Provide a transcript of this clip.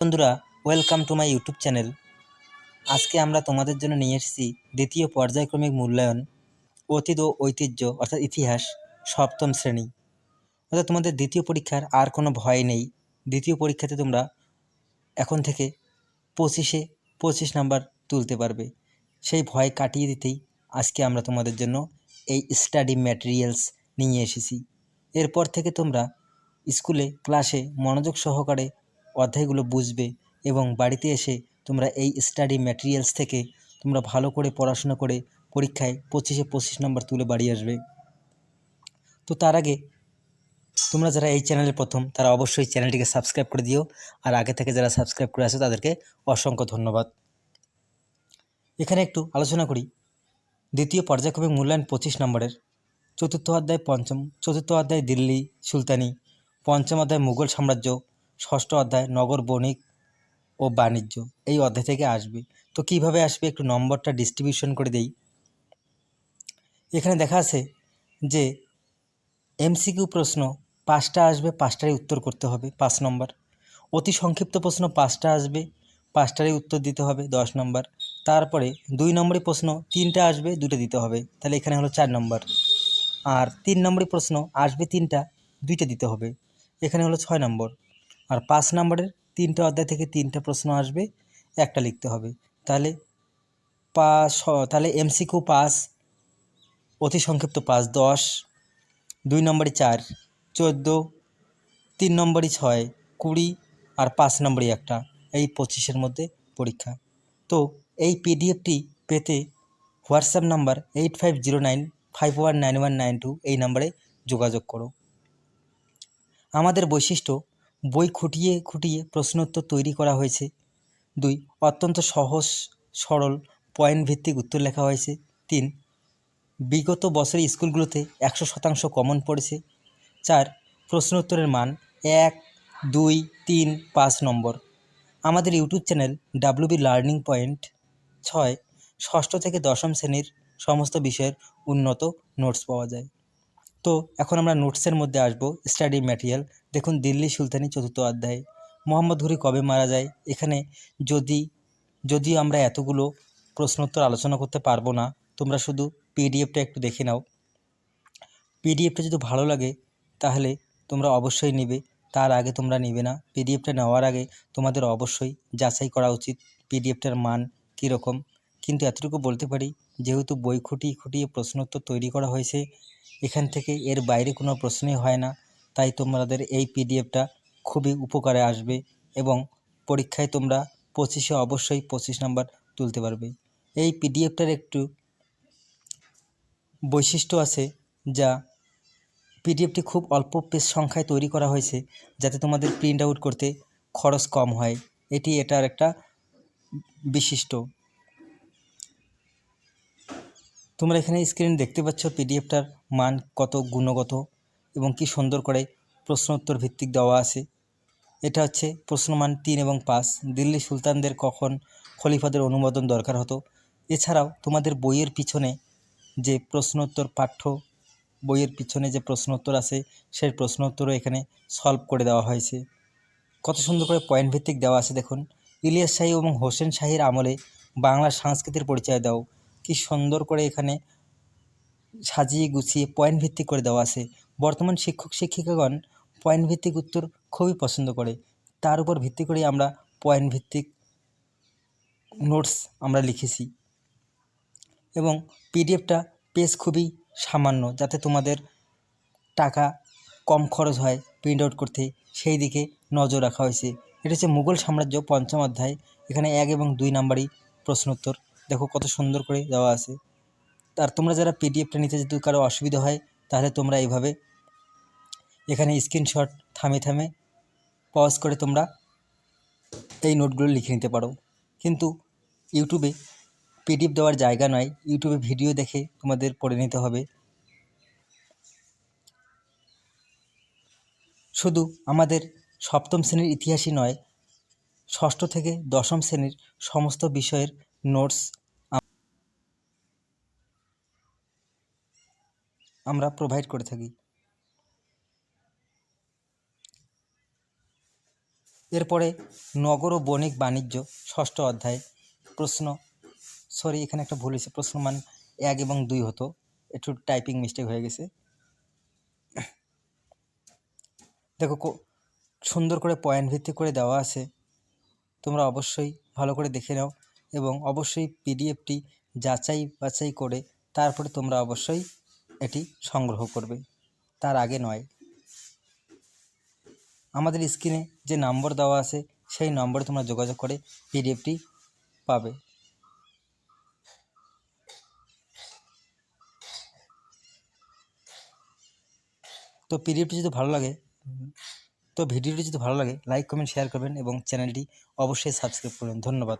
বন্ধুরা, welcome to my YouTube channel. আজকে আমরা তোমাদের জন্য নিয়ে এসেছি দ্বিতীয় পর্যায়ক্রমিক মূল্যায়ন অতীত ও ঐতিহ্য অর্থাৎ ইতিহাস সপ্তম শ্রেণী। অর্থাৎ তোমাদের দ্বিতীয় পরীক্ষার আর কোনো ভয় নেই। দ্বিতীয় পরীক্ষাতে তোমরা এখন থেকে 25 নাম্বার তুলতে পারবে। সেই ভয় কাটিয়ে দিতেই আজকে আমরা তোমাদের জন্য এই স্টাডি ম্যাটেরিয়ালস নিয়ে এসেছি। এরপর থেকে তোমরা স্কুলে ক্লাসে মনোযোগ সহকারে অধ্যায়গুলো বুঝবে এবং বাড়িতে এসে তোমরা এই স্টাডি ম্যাটেরিয়ালস থেকে তোমরা ভালো করে পড়াশোনা করে পরীক্ষায় 25 নাম্বার তুলে বাড়ি আসবে। তো তার আগে তোমরা যারা এই চ্যানেলে প্রথম তারা অবশ্যই চ্যানেলটিকে সাবস্ক্রাইব করে দিও, আর আগে থেকে যারা সাবস্ক্রাইব করে আসো তাদেরকে অসংখ্য ধন্যবাদ। এখানে একটু আলোচনা করি দ্বিতীয় পর্যায়ক্রমিক মূল্যায়ন 25 নম্বরের চতুর্থ অধ্যায় দিল্লি সুলতানি, পঞ্চম অধ্যায় মুঘল সাম্রাজ্য, ষষ্ঠ অধ্যায় নগর বণিক ও বাণিজ্য। এই অধ্যায় থেকে আসবে। তো কিভাবে আসবে একটু নম্বরটা ডিস্ট্রিবিউশন করে দেই। এখানে দেখা আছে যে এমসিকিউ প্রশ্ন 5টা আসবে, 5টারই উত্তর করতে হবে 5 নম্বর। অতি সংক্ষিপ্ত প্রশ্ন 5টা আসবে, 5টারই উত্তর দিতে হবে 10 নম্বর। তারপরে 2 নম্বরের প্রশ্ন 3টা আসবে, 2টা দিতে হবে, তাহলে এখানে হলো 4 নম্বর। আর 3 নম্বরের প্রশ্ন আসবে 3টা, 2টা দিতে হবে, এখানে হলো 6 নম্বর। আর 5 নম্বরের 3টে অধ্যায় থেকে 3টা প্রশ্ন আসবে, 1টা লিখতে হবে, তাহলে তাহলে এমসিকিউ 5, অতি সংক্ষিপ্ত 5, 10, 2 নম্বরে 4, 14, 3 নম্বরে 6, 20 আর 5 নম্বরে 1টা, এই 25-এর মধ্যে পরীক্ষা। তো এই পিডিএফটি পেতে হোয়াটসঅ্যাপ নাম্বার 8509519192 এই নাম্বারে যোগাযোগ করো। আমাদের বৈশিষ্ট্য, বই খুঁটিয়ে খুঁটিয়ে প্রশ্নোত্তর তৈরি করা হয়েছে। 2, অত্যন্ত সহজ সরল পয়েন্ট ভিত্তিক উত্তর লেখা হয়েছে। 3, বিগত বছরের স্কুলগুলোতে 100% কমন পড়েছে। 4, প্রশ্ন উত্তরের মান 1, 2, 3, 5 নম্বর। আমাদের YouTube channel WB learning point. 6, ষষ্ঠ থেকে দশম শ্রেণীর সমস্ত বিষয়ের উন্নত নোটস পাওয়া যায়। তো এখন আমরা নোটসের মধ্যে আসবো। স্টাডি ম্যাটেরিয়াল দেখুন, দিল্লি সুলতানি চতুর্থ অধ্যায়, মোহাম্মদ ঘুরি কবে মারা যায়। এখানে যদিও আমরা এতগুলো প্রশ্নোত্তর আলোচনা করতে পারবো না, তোমরা শুধু পিডিএফটা একটু দেখে নাও। পিডিএফটা যদি ভালো লাগে তাহলে তোমরা অবশ্যই নেবে, তার আগে তোমরা নেবে না। পিডিএফটা নেওয়ার আগে তোমাদের অবশ্যই যাচাই করা উচিত পিডিএফটার মান কীরকম। কিন্তু এতটুকু বলতে পারি, যেহেতু বই খুঁটিয়ে খুঁটিয়ে প্রশ্নোত্তর তৈরি করা হয়েছে, এখান থেকে এর বাইরে কোনো প্রশ্নই হয় না, তাই তোমাদের এই পিডিএফটা খুবই উপকারে আসবে এবং পরীক্ষায় তোমরা 25-এ অবশ্যই 25 নাম্বার তুলতে পারবে। এই পিডিএফটার একটু বৈশিষ্ট্য আছে, যা পিডিএফটি খুব অল্প পেজ সংখ্যায় তৈরি করা হয়েছে, যাতে তোমাদের প্রিন্ট আউট করতে খরচ কম হয়। এটার একটা বিশিষ্ট। তোমরা এখানে স্ক্রিন দেখতে পাচ্ছ পিডিএফটার মান কত গুণগত এবং কি সুন্দর করে প্রশ্ন উত্তর ভিত্তিক দেওয়া আছে। এটা হচ্ছে প্রশ্নমান 3 এবং 5, দিল্লি সুলতানদের কখন খলিফাদের অনুমোদন দরকার হতো। এছাড়াও তোমাদের বইয়ের পিছনে যে প্রশ্নোত্তর বইয়ের পিছনে যে প্রশ্নোত্তর আছে, সেই প্রশ্নোত্তরও এখানে সলভ করে দেওয়া হয়েছে। কত সুন্দর করে পয়েন্ট ভিত্তিক দেওয়া আছে দেখুন। ইলিয়াস শাহী এবং হোসেন শাহীর আমলে বাংলার সংস্কৃতির পরিচয় দাও। কি সুন্দর করে এখানে সাজিয়ে গুছিয়ে পয়েন্ট ভিত্তিক করে দেওয়া আছে। বর্তমান শিক্ষক শিক্ষিকাগণ পয়েন্ট ভিত্তিক উত্তর খুবই পছন্দ করে, তার উপর ভিত্তি করে আমরা পয়েন্ট ভিত্তিক নোটস আমরা লিখেছি। এবং পিডিএফটা পেজ খুবই সামান্য, যাতে তোমাদের টাকা কম খরচ হয় প্রিন্ট আউট করতে, সেই দিকে নজর রাখা হয়েছে। এটা হচ্ছে মুঘল সাম্রাজ্য পঞ্চম অধ্যায়, এখানে 1 এবং 2 নাম্বারই প্রশ্নোত্তর। দেখো কত সুন্দর করে দেওয়া আছে। আর তোমরা যারা পিডিএফটা নিতে যদি কারো অসুবিধা হয়, তাহলে তোমরা এইভাবে এখানে স্ক্রিনশট থামে পজ করে তোমরা এই নোটগুলো লিখে নিতে পারো। কিন্তু ইউটিউবে পিডিএফ দেওয়ার জায়গা নয়, ইউটিউবে ভিডিও দেখে তোমাদের পড়ে নিতে হবে। শুধু আমাদের সপ্তম শ্রেণীর ইতিহাসই নয়, ষষ্ঠ থেকে দশম শ্রেণীর সমস্ত বিষয়ের নোটস আমরা প্রোভাইড করে থাকি। এরপরে নগর ও বণিক বাণিজ্য 6ষ্ঠ অধ্যায় প্রশ্ন, এখানে একটা ভুল হয়েছে, প্রশ্ন মান 1 এবং 2 হতো, একটু টাইপিং মিস্টেক হয়ে গেছে। দেখো সুন্দর করে পয়েন্ট ভিত্তিক করে দেওয়া আছে, তোমরা অবশ্যই ভালো করে দেখে নাও এবং অবশ্যই পিডিএফটি যাচাই বাছাই করে তারপরে তোমরা অবশ্যই এটি সংগ্রহ করবে, তার আগে নয়। আমাদের স্ক্রিনে যে নম্বর দেওয়া আছে সেই নম্বরে তোমরা যোগাযোগ করে পিডিএফটি পাবে। তো ভিডিওটি যদি ভালো লাগে লাইক কমেন্ট শেয়ার করবেন এবং চ্যানেলটি অবশ্যই সাবস্ক্রাইব করবেন। ধন্যবাদ।